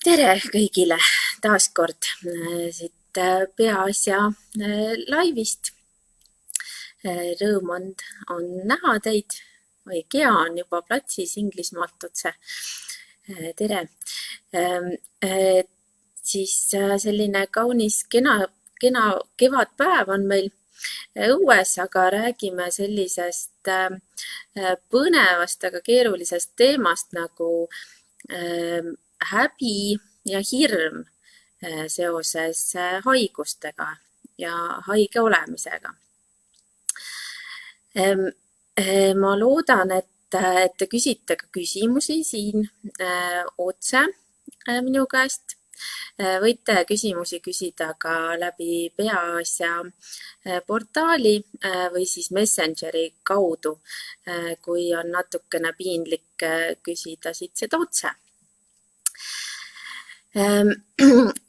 Tere kõigile taas kord siit Peaasja laivist. Rõõm on näha teid. Gea on juba platsis Inglismaalt otse. Tere. Siis selline kaunis kena kevadpäev on meil õues, aga räägime sellisest põnevast, aga keerulisest teemast nagu häbi ja hirm seoses haigustega ja haige olemisega. Ma loodan, et te küsite ka küsimusi siin otse minu käest. Võite küsimusi küsida ka läbi Peaasja portaali või siis Messengeri kaudu, kui on natukene piinlik küsida siit seda otse.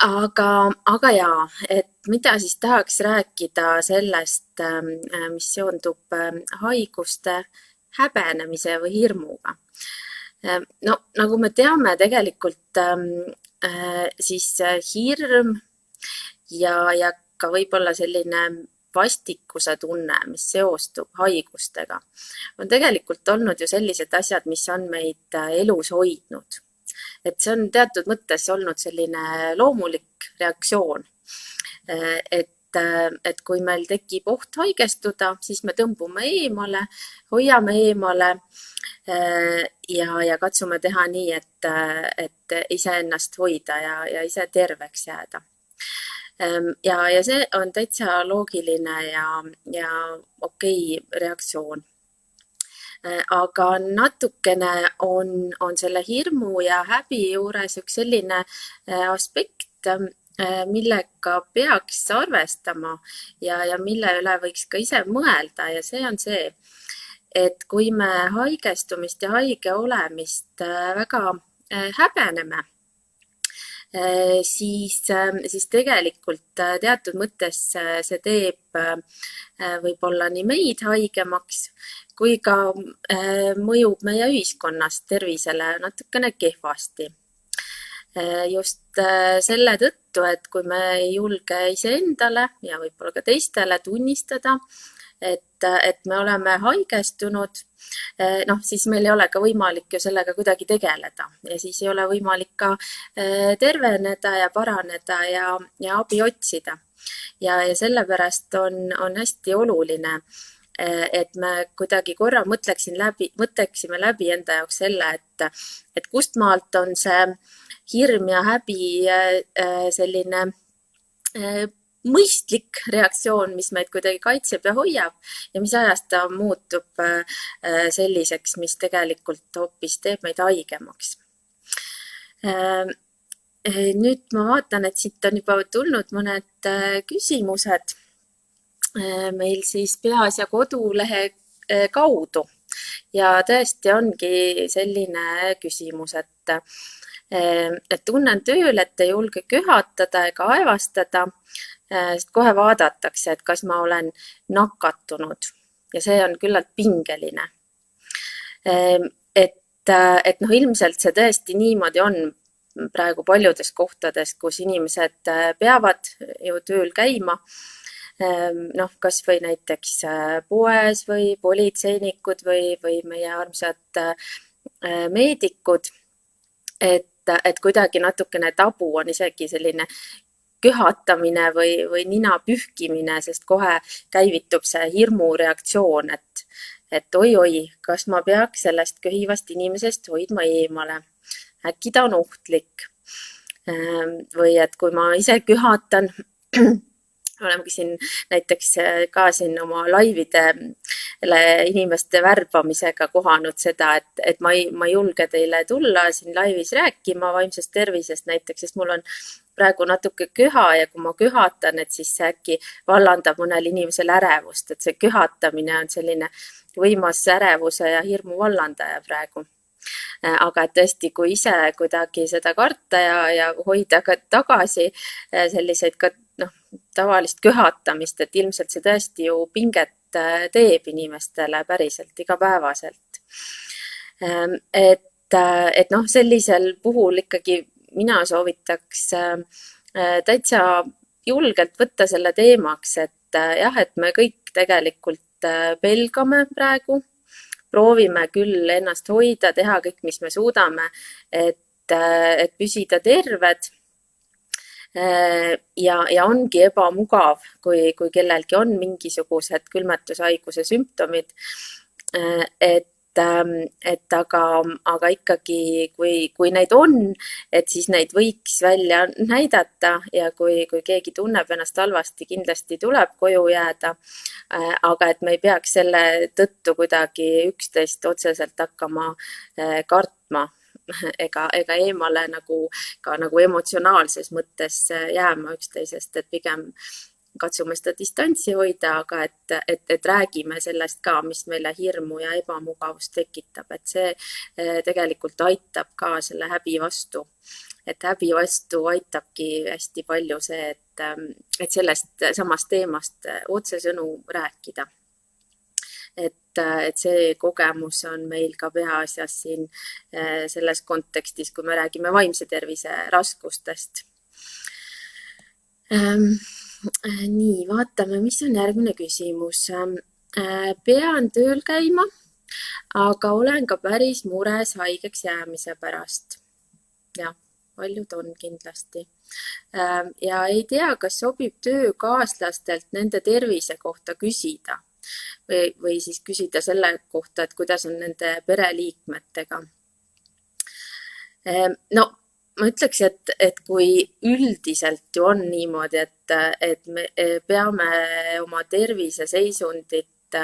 Aga jaa, et mida siis tahaks rääkida sellest, mis seondub haiguste häbenemise või hirmuga. No, nagu me teame, tegelikult siis hirm ja ka võib-olla selline vastikuse tunne, mis seostub haigustega, on tegelikult olnud ju sellised asjad, mis on meid elus hoidnud. Et see on teatud mõttes olnud selline loomulik reaktsioon, et kui meil tekib oht haigestuda, siis me tõmbume eemale, hoiame eemale ja katsume teha nii, et iseennast hoida ja ise terveks jääda. Ja see on täitsa loogiline ja okei reaktsioon. Aga natukene on selle hirmu ja häbi juures üks selline aspekt, millega peaks arvestama ja mille üle võiks ka ise mõelda, ja see on see, et kui me haigestumist ja haige olemist väga häbeneme, siis tegelikult teatud mõttes see teeb võib-olla nii meid haigemaks, kui ka mõjub meie ühiskonnas tervisele natukene kehvasti. Just selle tõttu, et kui me ei julge iseendale ja võib-olla ka teistele tunnistada, et me oleme haigestunud, siis meil ei ole ka võimalik ju sellega kuidagi tegeleda ja siis ei ole võimalik ka terveneda ja paraneda ja abi otsida. Ja sellepärast on hästi oluline, et me kuidagi korra mõtleksime läbi enda jaoks selle, et kust maalt on see hirm ja häbi selline mõistlik reaktsioon, mis meid kuidagi kaitseb ja hoiab ja mis ajast ta muutub selliseks, mis tegelikult hoopis teeb meid haigemaks. Nüüd ma vaatan, et siit on juba tulnud mõned küsimused meil siis Peaasja kodulehe kaudu. Ja tõesti ongi selline küsimus, et tunnen tööl, et ei julge köhatada ega aevastada, sest kohe vaadatakse, et kas ma olen nakatunud ja see on küllalt pingeline. Et ilmselt see tõesti niimoodi on praegu paljudes kohtades, kus inimesed peavad ju tööl käima, kas või näiteks poes või politseinikud või meie armsad meedikud, et kuidagi natukene tabu on isegi selline köhatamine või nina pühkimine, sest kohe käivitub see hirmureaktsioon, et oi, kas ma peaks sellest köhivast inimesest hoidma eemale, äkki ta on ohtlik. Või et kui ma ise köhatan, olemegi siin näiteks ka siin oma laividele inimeste värbamisega kohanud seda, et ma ei julge teile tulla siin laivis rääkima vaimsest tervisest näiteks, sest mul on praegu natuke köha ja kui ma köhatan, et siis see äkki vallandab mõnel inimesel ärevust, et see köhatamine on selline võimas ärevuse ja hirmu vallandaja praegu. Aga et tõesti, kui ise kuidagi seda karta ja hoida ka tagasi selliseid ka tavalist köhatamist, et ilmselt see tõesti ju pinget teeb inimestele päriselt igapäevaselt. Et sellisel puhul ikkagi mina soovitaks täitsa julgelt võtta selle teemaks, et jah, et me kõik tegelikult pelgame praegu, proovime küll ennast hoida, teha kõik, mis me suudame, et püsida terved. Ja ongi ebamugav, kui kellelgi on mingisugused külmetushaiguse sümptomid, et aga ikkagi, kui neid on, et siis neid võiks välja näidata ja kui keegi tunneb ennast halvasti, kindlasti tuleb koju jääda, aga et me ei peaks selle tõttu kuidagi üksteist otseselt hakkama kartma ega eemale ka emotsionaalses mõttes jääma üksteisest, et pigem katsume seda distantsi hoida, aga et räägime sellest ka, mis meile hirmu ja ebamugavust tekitab, et see tegelikult aitab ka selle häbi vastu. Et häbi vastu aitabki hästi palju see, et sellest samast teemast otsesõnu rääkida. Et see kogemus on meil ka peaasjas siin selles kontekstis, kui me räägime vaimse tervise raskustest. Nii, vaatame, mis on järgmine küsimus. Pean tööl käima, aga olen ka päris mures haigeks jäämise pärast. Jah, paljud on kindlasti. Ja ei tea, kas sobib töökaaslastelt nende tervise kohta küsida või siis küsida selle kohta, et kuidas on nende pereliikmetega. No, ma ütleks, et kui üldiselt ju on niimoodi, et me peame oma terviseseisundit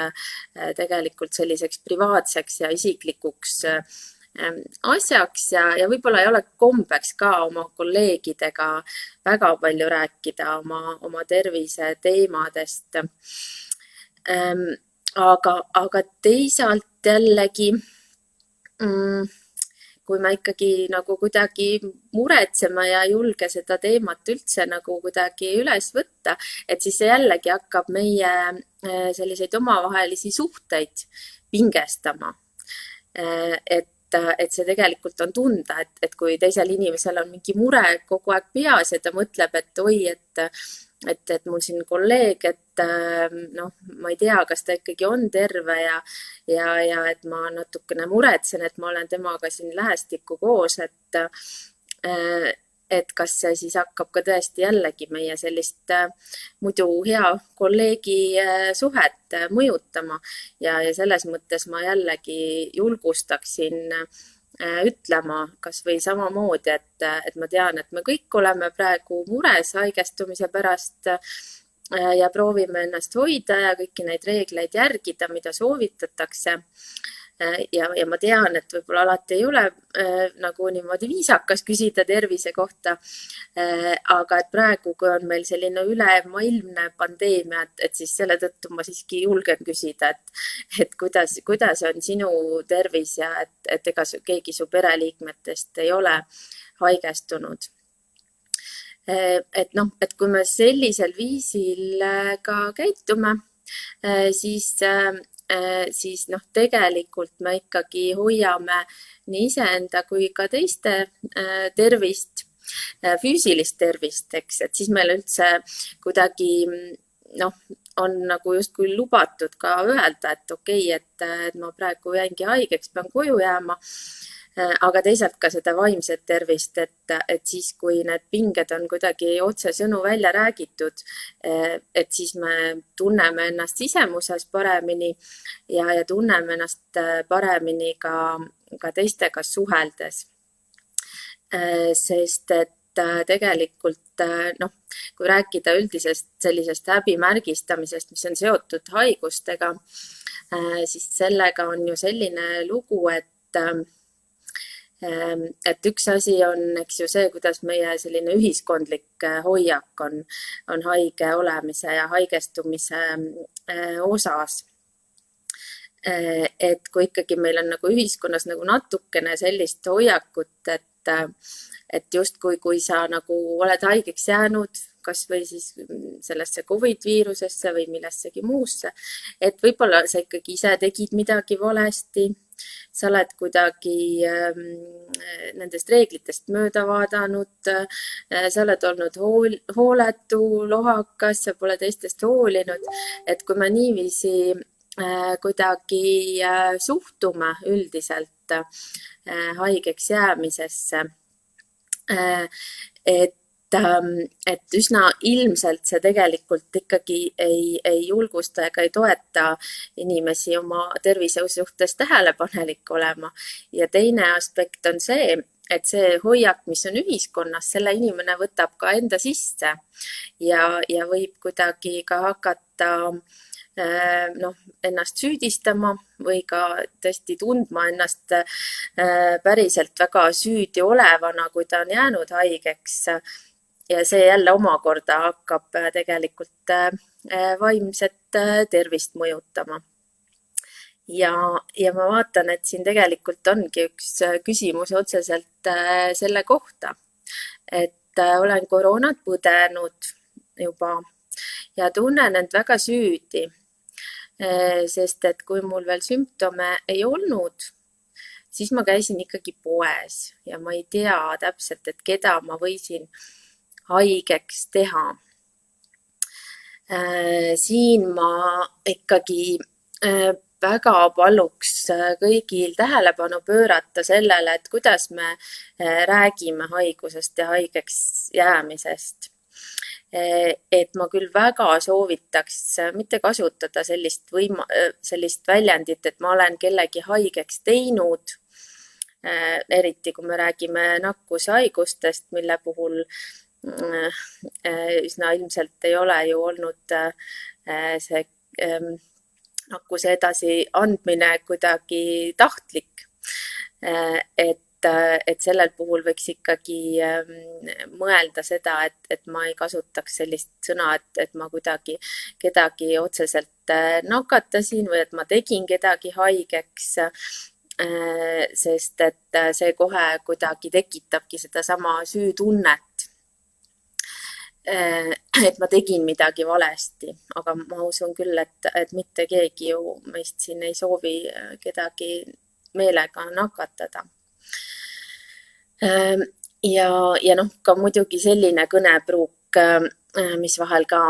tegelikult selliseks privaatseks ja isiklikuks asjaks ja võib-olla ei ole kombeks ka oma kolleegidega väga palju rääkida oma tervise teemadest. Aga teisalt jällegi, kui me ikkagi nagu kuidagi muretseme ja ei julge seda teemat üldse nagu kuidagi üles võtta, et siis see jällegi hakkab meie selliseid omavahelisi suhteid pingestama. Et see tegelikult on tunda, et kui teisel inimesel on mingi mure kogu aeg peas ja ta mõtleb, et oi, et mul siin kolleeg, et ma ei tea, kas ta ikkagi on terve ja et ma natukene muretsen, et ma olen temaga siin lähestikku koos, et kas see siis hakkab ka tõesti jällegi meie sellist muidu hea kolleegi suhet mõjutama ja selles mõttes ma jällegi julgustaksin ütlema kas või samamoodi, et ma tean, et me kõik oleme praegu mures haigestumise pärast ja proovime ennast hoida ja kõiki neid reegleid järgida, mida soovitatakse. Ja ma tean, et võib-olla alati ei ole nagu niimoodi viisakas küsida tervise kohta, aga et praegu, kui on meil selline ülemaailmne pandeemia, et siis selle tõttu ma siiski julgen küsida, et kuidas on sinu tervis ja et ega keegi su pereliikmetest ei ole haigestunud. Et kui me sellisel viisil ka käitume, siis tegelikult me ikkagi hoiame nii iseenda kui ka teiste tervist, füüsilist tervist, eks, et siis meil üldse kuidagi on nagu justkui lubatud ka öelda, et okei, et ma praegu jäingi haigeks, pean koju jääma, aga teisalt ka seda vaimset tervist, et siis, kui need pinged on kuidagi otsesõnu välja räägitud, et siis me tunneme ennast sisemuses paremini ja tunneme ennast paremini ka teistega suheldes. Sest et tegelikult, kui rääkida üldisest sellisest häbimärgistamisest, mis on seotud haigustega, siis sellega on ju selline lugu, et üks asi on, eks ju, see, kuidas meie selline ühiskondlik hoiak on haige olemise ja haigestumise osas. Et kui ikkagi meil on nagu ühiskonnas nagu natukene sellist hoiakut, et justkui kui sa nagu oled haigeks jäänud, kas või siis sellesse COVID-viirusesse või millessegi muusse, et võib-olla sa ikkagi ise tegid midagi valesti sa oled kuidagi nendest reeglitest mööda vaadanud, sa oled olnud hooletu, lohakas, sa pole teistest hoolinud, et kui me niiviisi kuidagi suhtume üldiselt haigeks jäämisesse, et et üsna ilmselt see tegelikult ikkagi ei julgusta ega ei toeta inimesi oma tervise suhtes tähelepanelik olema. Ja teine aspekt on see, et see hoiak, mis on ühiskonnas, selle inimene võtab ka enda sisse ja võib kuidagi ka hakata ennast süüdistama või ka tõesti tundma ennast päriselt väga süüdi olevana, kui ta on jäänud haigeks. Ja see jälle omakorda hakkab tegelikult vaimset tervist mõjutama. Ja ma vaatan, et siin tegelikult ongi üks küsimus otseselt selle kohta, et olen koroonat põdenud juba ja tunnen end väga süüdi, sest et kui mul veel sümptome ei olnud, siis ma käisin ikkagi poes ja ma ei tea täpselt, et keda ma võisin haigeks teha. Siin ma ikkagi väga paluks kõigil tähelepanu pöörata sellele, et kuidas me räägime haigusest ja haigeks jäämisest. Et ma küll väga soovitaks mitte kasutada sellist väljendit, et ma olen kellegi haigeks teinud, eriti kui me räägime nakkushaigustest, mille puhul üsna ilmselt ei ole ju olnud see nakkuse edasiandmine kuidagi tahtlik. Et sellel puhul võiks ikkagi mõelda seda, et ma ei kasutaks sellist sõna, et ma kuidagi kedagi otseselt nakatasin või et ma tegin kedagi haigeks, sest et see kohe kuidagi tekitabki sedasama süütunnet, et ma tegin midagi valesti, aga ma usun küll, et mitte keegi ju meist siin ei soovi kedagi meelega nakatada. Ja ka muidugi selline kõnepruuk, mis vahel ka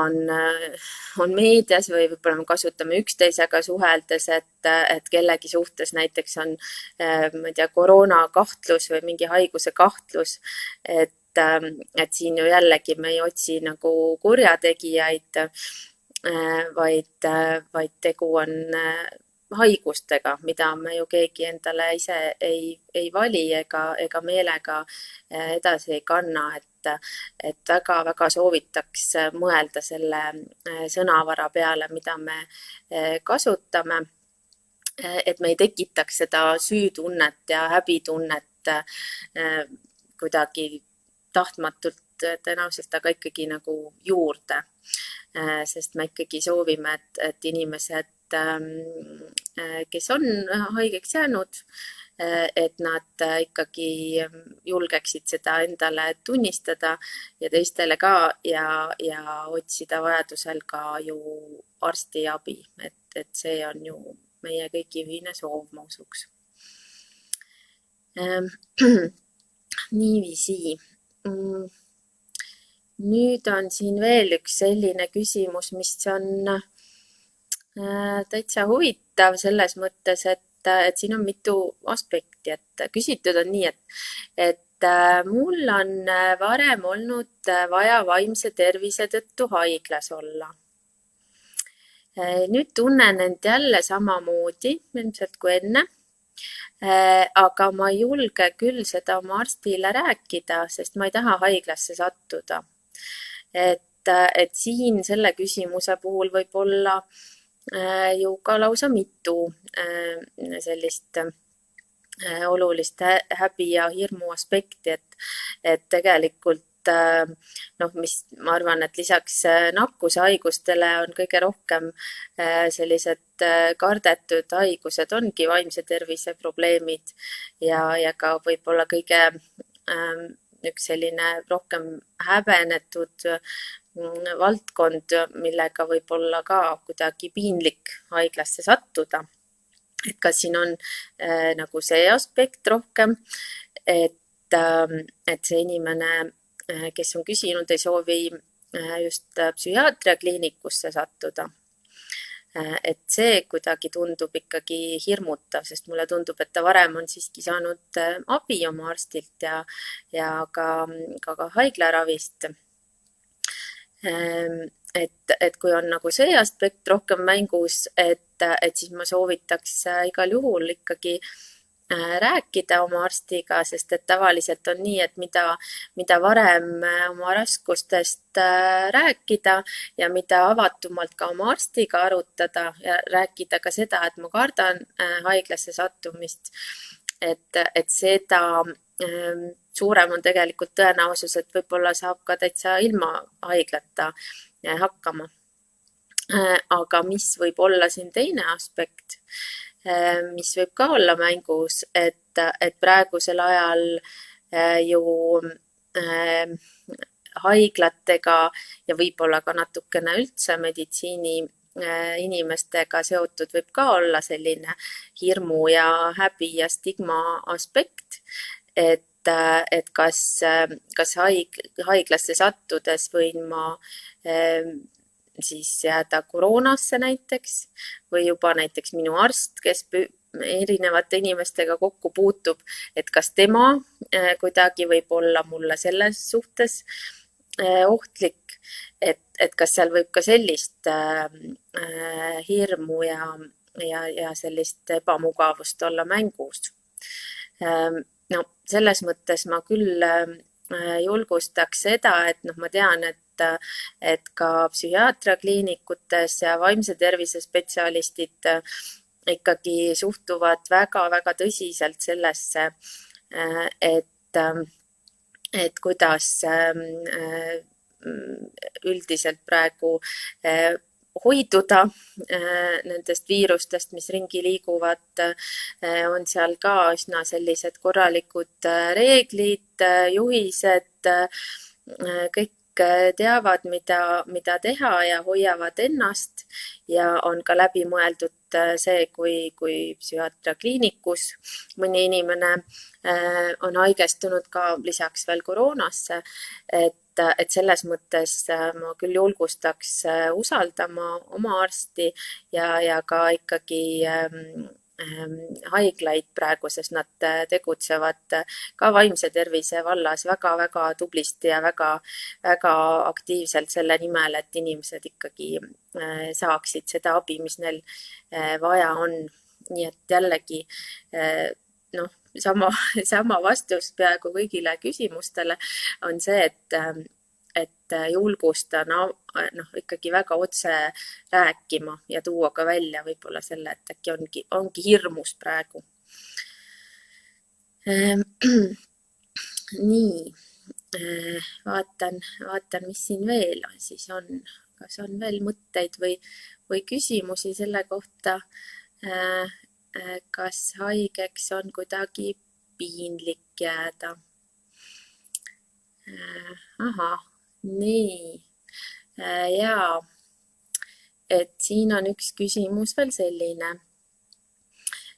on meedias või võib-olla me kasutame üksteisega suheldes, et kellegi suhtes näiteks on, ma ei tea, koroonakahtlus või mingi haiguse kahtlus, et siin ju jällegi me ei otsi nagu kurjategijaid, vaid tegu on haigustega, mida me ju keegi endale ise ei vali ega meelega edasi ei kanna, et väga soovitaks mõelda selle sõnavara peale, mida me kasutame, et me ei tekitaks seda süütunnet ja häbitunnet kuidagi tahtmatult tõenäoliselt, aga ikkagi nagu juurde, sest me ikkagi soovime, et inimesed, kes on haigeks jäänud, et nad ikkagi julgeksid seda endale tunnistada ja teistele ka ja otsida vajadusel ka ju arstiabi, et see on ju meie kõigi ühine soov, ma usuks. Niiviisi. Nüüd on siin veel üks selline küsimus, mis on täitsa huvitav selles mõttes, et siin on mitu aspekti, et küsitud on nii, et mul on varem olnud vaja vaimse tervise tõttu haiglas olla. Nüüd tunnen end jälle samamoodi, ilmselt kui enne, aga ma ei julge küll seda oma arstile rääkida, sest ma ei taha haiglasse sattuda. Et siin selle küsimuse puhul võib olla ju ka lausa mitu sellist olulist häbi ja hirmu aspekti, et tegelikult mis ma arvan, et lisaks nakkushaigustele on kõige rohkem sellised kardetud haigused ongi vaimse tervise probleemid ja ka võib-olla kõige üks selline rohkem häbenetud valdkond, millega võib olla ka kuidagi piinlik haiglasse sattuda. et kas siin on nagu see aspekt rohkem, et, et see inimene, kes on küsinud, ei soovi just psühhiaatriakliinikusse sattuda. Et see kuidagi tundub ikkagi hirmutav, sest mulle tundub, et ta varem on siiski saanud abi oma arstilt ja ka haiglaravist. Et kui on nagu see aspekt rohkem mängus, et siis ma soovitaks igal juhul ikkagi rääkida oma arstiga, sest et tavaliselt on nii, et mida varem oma raskustest rääkida ja mida avatumalt ka oma arstiga arutada ja rääkida ka seda, et ma kardan haiglasse sattumist, et seda suurem on tegelikult tõenäosus, et võib-olla saab ka täitsa ilma haiglata hakkama. Aga mis võib olla siin teine aspekt, mis võib ka olla mängus, et praegusel ajal ju haiglatega ja võib-olla ka natukene üldse meditsiini inimestega seotud võib ka olla selline hirmu ja häbi ja stigma aspekt, et kas haiglasse sattudes võin ma siis jääda koroonasse näiteks või juba näiteks minu arst, kes erinevate inimestega kokku puutub, et kas tema kuidagi võib olla mulle selles suhtes ohtlik, et kas seal võib ka sellist hirmu ja sellist ebamugavust olla mängus. No selles mõttes ma küll julgustaks seda, et ma tean, et ka psühhiaatriakliinikutes ja vaimse tervise spetsialistid ikkagi suhtuvad väga-väga tõsiselt sellesse, et kuidas üldiselt praegu hoiduda nendest viirustest, mis ringi liiguvad, on seal ka üsna sellised korralikud reeglid, juhised, kõik teavad, mida teha ja hoiavad ennast ja on ka läbi mõeldud see, kui psühhiaatriakliinikus mõni inimene on haigestunud ka lisaks veel koroonasse, et selles mõttes ma küll julgustaks usaldama oma arsti ja ka ikkagi haiglaid praegu, sest nad tegutsevad ka vaimse tervise vallas väga-väga tublisti ja väga aktiivselt selle nimel, et inimesed ikkagi saaksid seda abi, mis neil vaja on. Nii et jällegi sama vastus peaaegu kõigile küsimustele on see, et julgustan ikkagi väga otse rääkima ja tuua ka välja võib-olla selle, et äkki ongi hirmus praegu. Nii, vaatan, mis siin veel siis on. Kas on veel mõtteid või küsimusi selle kohta, kas haigeks on kuidagi piinlik jääda? Ahah, nii, jaa, et siin on üks küsimus veel selline,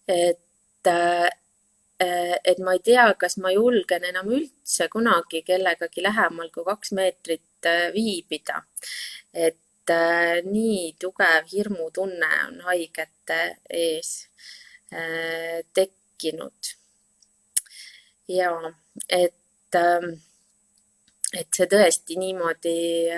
et ma ei tea, kas ma julgen enam üldse kunagi kellegagi lähemal kui 2 meetrit viibida, et nii tugev hirmutunne on haigete ees tekkinud. Ja et see tõesti niimoodi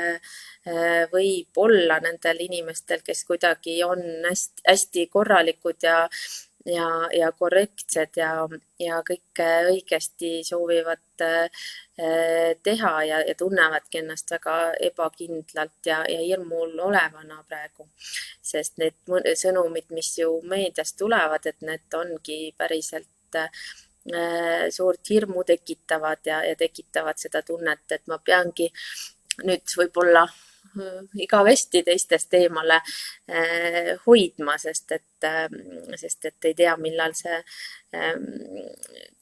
võib olla nendel inimestel, kes kuidagi on hästi korralikud ja korrektsed ja kõike õigesti soovivad teha ja tunnevadki ennast väga ebakindlalt ja hirmul olevana praegu. Sest need sõnumid, mis ju meediast tulevad, et need ongi päriselt suurt hirmu tekitavad ja tekitavad seda tunnet, et ma peangi nüüd võib-olla igavesti teistest eemale hoidma, sest et ei tea, millal see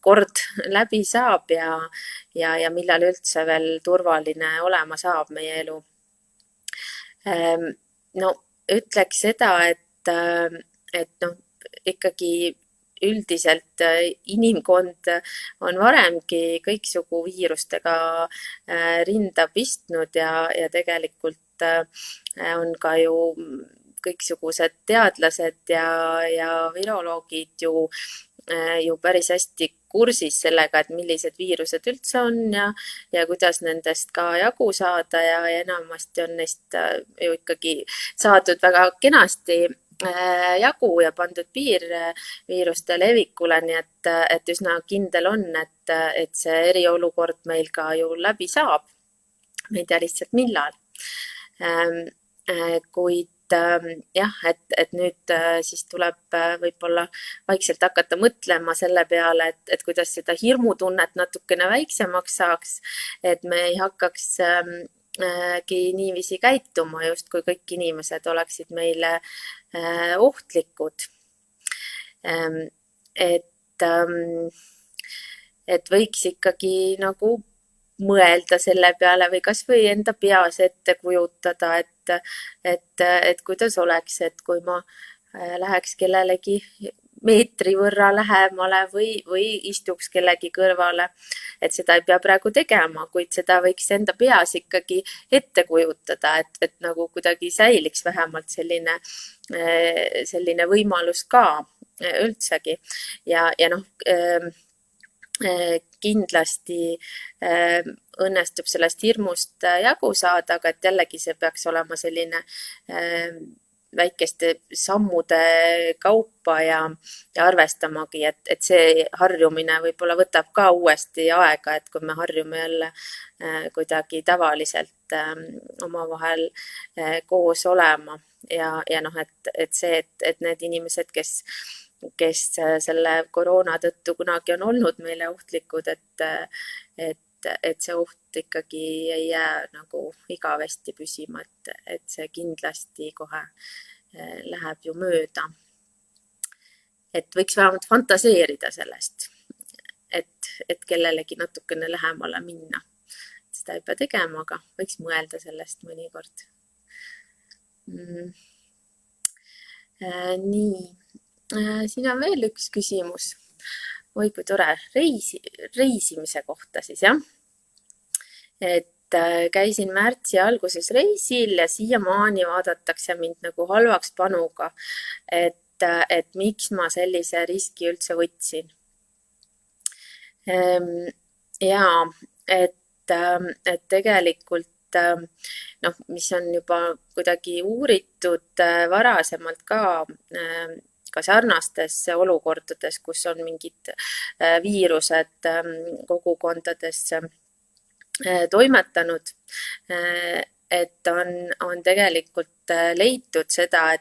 kord läbi saab ja millal üldse veel turvaline olema saab meie elu. No ütleks seda, et ikkagi üldiselt inimkond on varemgi kõiksugu viirustega rinda pistnud ja tegelikult on ka ju kõiksugused teadlased ja viroloogid ju päris hästi kursis sellega, et millised viirused üldse on ja kuidas nendest ka jagu saada ja enamasti on neist ju ikkagi saadud väga kenasti jagu ja pandud piir viiruste levikule, nii et üsna kindel on, et see eriolukord meil ka ju läbi saab. Me ei tea lihtsalt millal. Kuid jah, et nüüd siis tuleb võib-olla vaikselt hakata mõtlema selle peale, et kuidas seda hirmutunnet natukene väiksemaks saaks, et me ei hakkaks niiviisi käituma, just kui kõik inimesed oleksid meile ohtlikud. Et võiks ikkagi nagu mõelda selle peale või kas või enda peas ette kujutada, et kuidas oleks, et kui ma läheks kellelegi meetri võrra lähemale või istuks kellegi kõrvale, et seda ei pea praegu tegema, kuid seda võiks enda peas ikkagi ette kujutada, et nagu kuidagi säiliks vähemalt selline võimalus ka üldsegi ja noh, kindlasti õnnestub sellest hirmust jagu saada, aga et jällegi see peaks olema selline väikeste sammude kaupa ja arvestamagi, et see harjumine võib-olla võtab ka uuesti aega, et kui me harjume jälle kuidagi tavaliselt omavahel koos olema ja noh, et see, et need inimesed, kes selle koroona tõttu kunagi on olnud meile ohtlikud, et see oht ikkagi ei jää nagu igavesti püsima, et see kindlasti kohe läheb ju mööda. Et võiks vähemalt fantaseerida sellest, et kellelegi natukene lähemale minna. Seda ei pea tegema, aga võiks mõelda sellest mõnikord. Nii. Siin on veel üks küsimus. Oi, kui tore. Reisimise kohta siis, jah. Et käisin märtsi alguses reisil ja siiamaani vaadatakse mind nagu halvaks panuga, et miks ma sellise riski üldse võtsin. Ja, et tegelikult noh, mis on juba kuidagi uuritud varasemalt ka sarnastes olukordades, kus on mingid viirused kogukondades toimetanud, et on tegelikult leitud seda,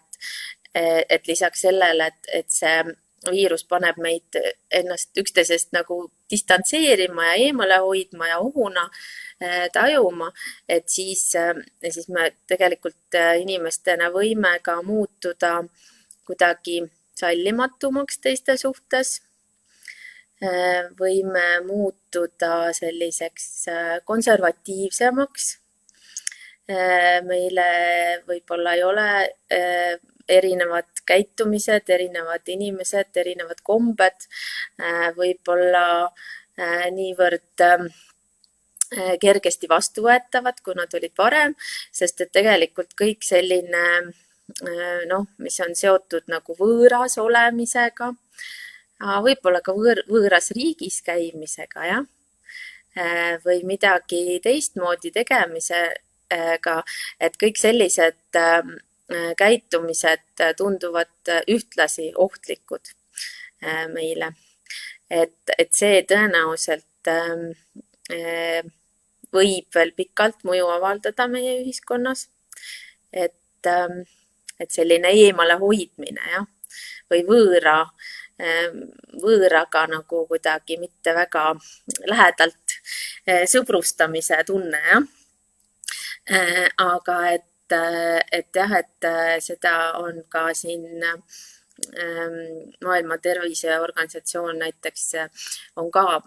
et lisaks sellele, et see viirus paneb meid ennast üksteisest nagu distantseerima ja eemale hoidma ja ohuna tajuma, et siis me tegelikult inimestena võime ka muutuda kuidagi sallimatumaks teiste suhtes, võime muutuda selliseks konservatiivsemaks. Meile võib-olla ei ole erinevad käitumised, erinevad inimesed, erinevad kombed, võib-olla niivõrd kergesti vastuvõetavad, kui nad olid varem, sest et tegelikult kõik selline mis on seotud nagu võõras olemisega, võib-olla ka võõras riigis käimisega, jah, või midagi teistmoodi tegemisega, et kõik sellised käitumised tunduvad ühtlasi ohtlikud meile. Et see tõenäoliselt võib veel pikalt mõju avaldada meie ühiskonnas, et selline eemale hoidmine, jah, või võõraga nagu kuidagi mitte väga lähedalt sõbrustamise tunne, jah. Aga et jah, et seda on ka siin Maailma Terviseorganisatsioon näiteks on ka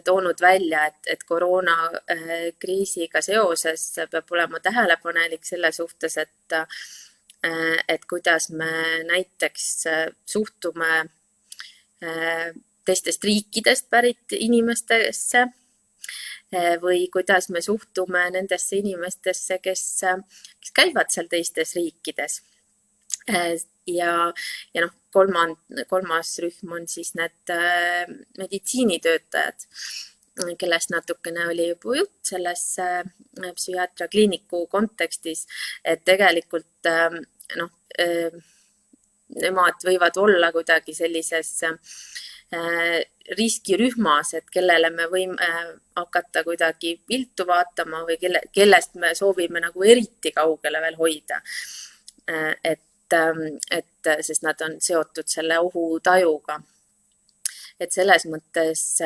toonud välja, et koroonakriisiga seoses peab olema tähelepanelik selle suhtes, et kuidas me näiteks suhtume teistest riikidest pärit inimestesse või kuidas me suhtume nendesse inimestesse, kes käivad seal teistes riikides. Ja noh, kolmas rühm on siis need meditsiinitöötajad, kellest natukene oli juba jutt selles psühhiaatriakliiniku kontekstis, et tegelikult noh, nemad võivad olla kuidagi sellises riskirühmas, et kellele me võime hakata kuidagi viltu vaatama või kellest me soovime nagu eriti kaugele veel hoida. Et sest nad on seotud selle ohutajuga. Et selles mõttes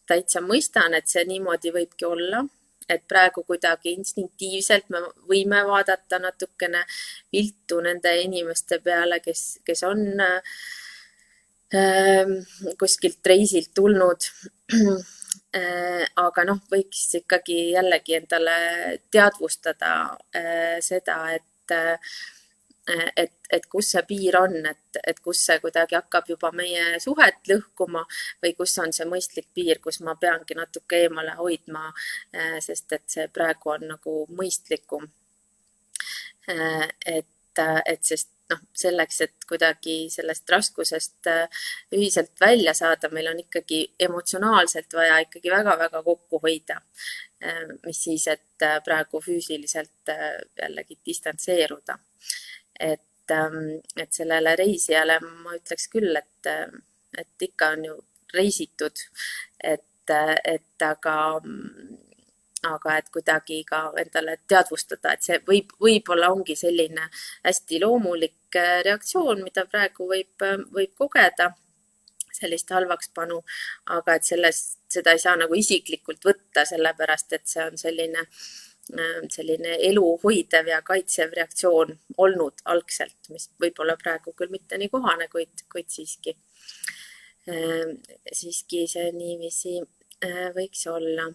täitsa mõistan, et see niimoodi võibki olla, et praegu kuidagi instinktiivselt me võime vaadata natukene viltu nende inimeste peale, kes on kuskilt reisilt tulnud. Aga noh, võiks ikkagi jällegi endale teadvustada seda, et kus see piir on, et kus see kuidagi hakkab juba meie suhet lõhkuma või kus on see mõistlik piir, kus ma peangi natuke eemale hoidma, sest et see praegu on nagu mõistlikum. Et sest noh, selleks, et kuidagi sellest raskusest ühiselt välja saada, meil on ikkagi emotsionaalselt vaja ikkagi väga-väga kokku hoida. Mis siis, et praegu füüsiliselt jällegi distantseeruda. Et sellele reisijale ma ütleks küll, et ikka on ju reisitud, et aga et kuidagi ka endale teadvustada, et see võib-olla ongi selline hästi loomulik reaktsioon, mida praegu võib kogeda, sellist halvakspanu, aga et seda ei saa nagu isiklikult võtta, sellepärast et see on selline elu hoidev ja kaitsev reaktsioon olnud algselt, mis võib-olla praegu küll mitte nii kohane, kuid siiski see niiviisi võiks olla.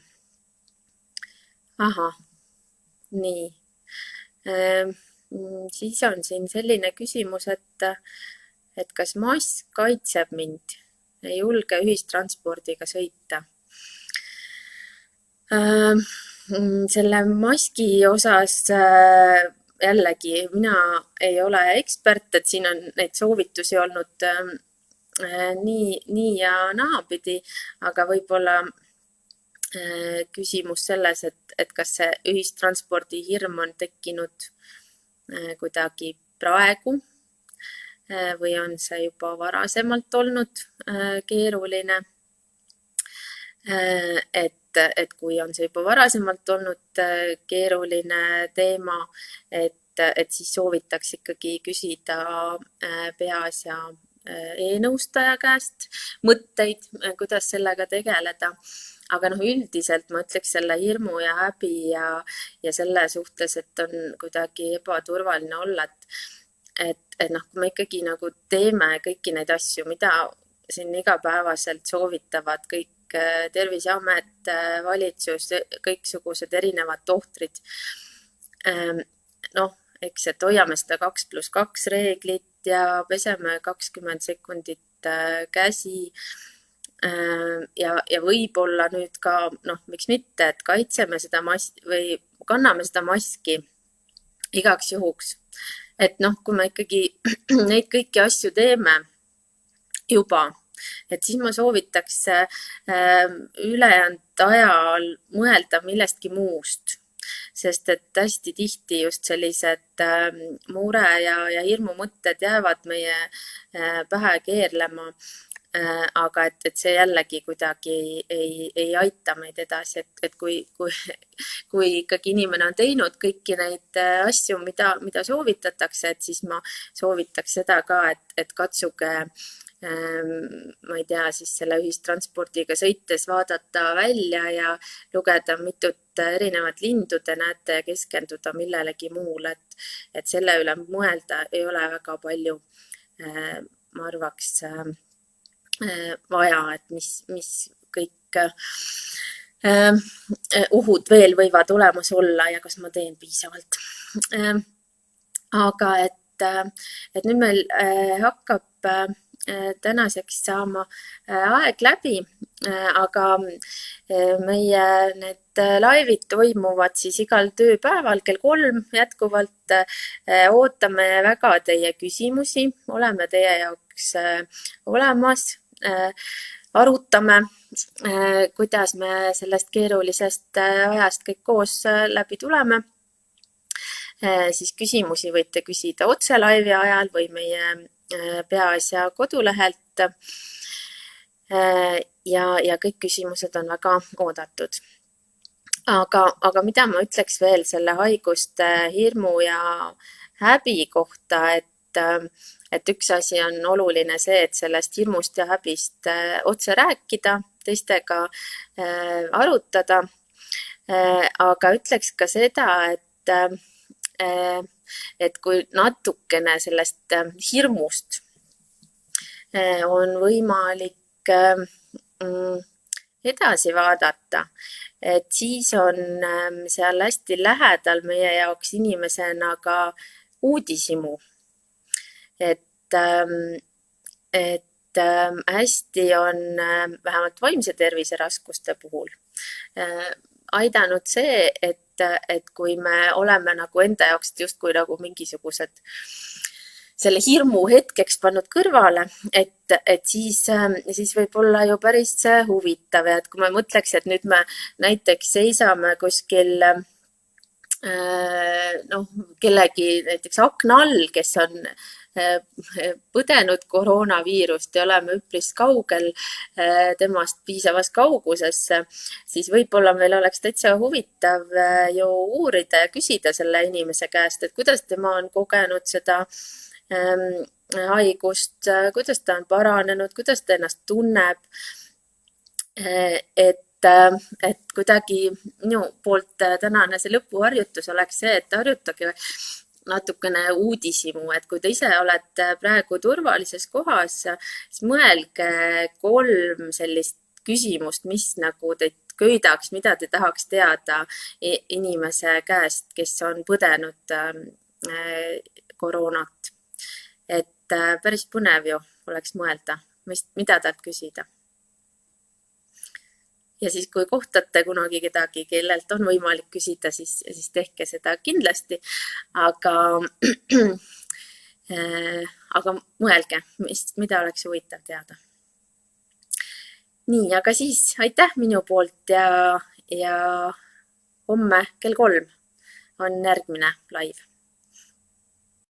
Aha, nii. Siis on siin selline küsimus, et kas mask kaitseb mind? Ei julge ühistranspordiga sõita. Selle maski osas jällegi mina ei ole ekspert, et siin on neid soovitusi olnud nii ja naapidi, aga võib-olla küsimus selles, et kas see ühistranspordi hirm on tekkinud kuidagi praegu või on see juba varasemalt olnud keeruline. Et kui on see juba varasemalt olnud keeruline teema, et siis soovitaks ikkagi küsida peaasja e-nõustaja käest mõtteid, kuidas sellega tegeleda. Aga noh, üldiselt ma ütleks selle hirmu ja häbi ja selle suhtes, et on kuidagi ebaturvaline olla, et noh, kui me ikkagi nagu teeme kõiki neid asju, mida siin igapäevaselt soovitavad kõik Terviseamet, valitsus, kõiksugused erinevad tohtrid. Noh, eks, et hoiame seda 2+2 reeglit ja peseme 20 sekundit käsi. Ja võib-olla nüüd ka, noh, miks mitte, et kaitseme seda või kanname seda maski igaks juhuks. Et noh, kui me ikkagi neid kõiki asju teeme juba, et siis ma soovitaks ülejäänud ajal mõelda millestki muust. Sest et hästi tihti just sellised mure ja hirmumõtted jäävad meie pähe keerlema. Aga et see jällegi kuidagi ei aita meid edasi, et kui ikkagi inimene on teinud kõiki neid asju, mida soovitatakse, et siis ma soovitaks seda ka, et katsuge, ma ei tea, siis selle ühistranspordiga sõites vaadata välja ja lugeda mitut erinevat lindu te näete ja keskenduda millelegi muule, et selle üle mõelda ei ole väga palju, ma arvaks, vaja, et mis kõik Uhud veel võivad olemas olla ja kas ma teen piisavalt. Aga et nüüd meil hakkab tänaseks saama aeg läbi, aga meie need laivid toimuvad siis igal tööpäeval kell 3 jätkuvalt. Ootame väga teie küsimusi, oleme teie jaoks olemas, arutame, kuidas me sellest keerulisest ajast kõik koos läbi tuleme. Siis küsimusi võite küsida otse laivi ajal või meie Peaasja kodulehelt. Ja kõik küsimused on väga oodatud. Aga mida ma ütleks veel selle haiguste hirmu ja häbi kohta, et üks asi on oluline see, et sellest hirmust ja häbist otse rääkida, teistega arutada. Aga ütleks ka seda, et kui natukene sellest hirmust on võimalik edasi vaadata, et siis on seal hästi lähedal meie jaoks inimesena ka uudishimu. Et hästi on vähemalt vaimse tervise raskuste puhul aidanud see, et kui me oleme nagu enda jaoks justkui nagu mingisugused selle hirmu hetkeks pannud kõrvale, et siis võib olla ju päris huvitav. Ja et kui ma mõtleks, et nüüd me näiteks seisame kuskil kellegi näiteks akna all, kes on põdenud koroonaviirust ja oleme üpris kaugel temast piisavas kauguses, siis võib-olla meil oleks täitsa huvitav ju uurida ja küsida selle inimese käest, et kuidas tema on kogenud seda haigust, kuidas ta on paranenud, kuidas ta ennast tunneb. Et kuidagi minu poolt tänane see lõpuharjutus oleks see, et harjutage natukene uudishimu, et kui te ise olete praegu turvalises kohas, siis mõelge 3 sellist küsimust, mis nagu teid köidaks, mida te tahaks teada inimese käest, kes on põdenud koroonat. Et päris põnev ju oleks mõelda, mida talt küsida. Ja siis kui kohtate kunagi kedagi, kellelt on võimalik küsida, siis tehke seda kindlasti. Aga mõelge, mida oleks huvitav teada. Nii, aga siis aitäh minu poolt ja homme kell 3 on järgmine live.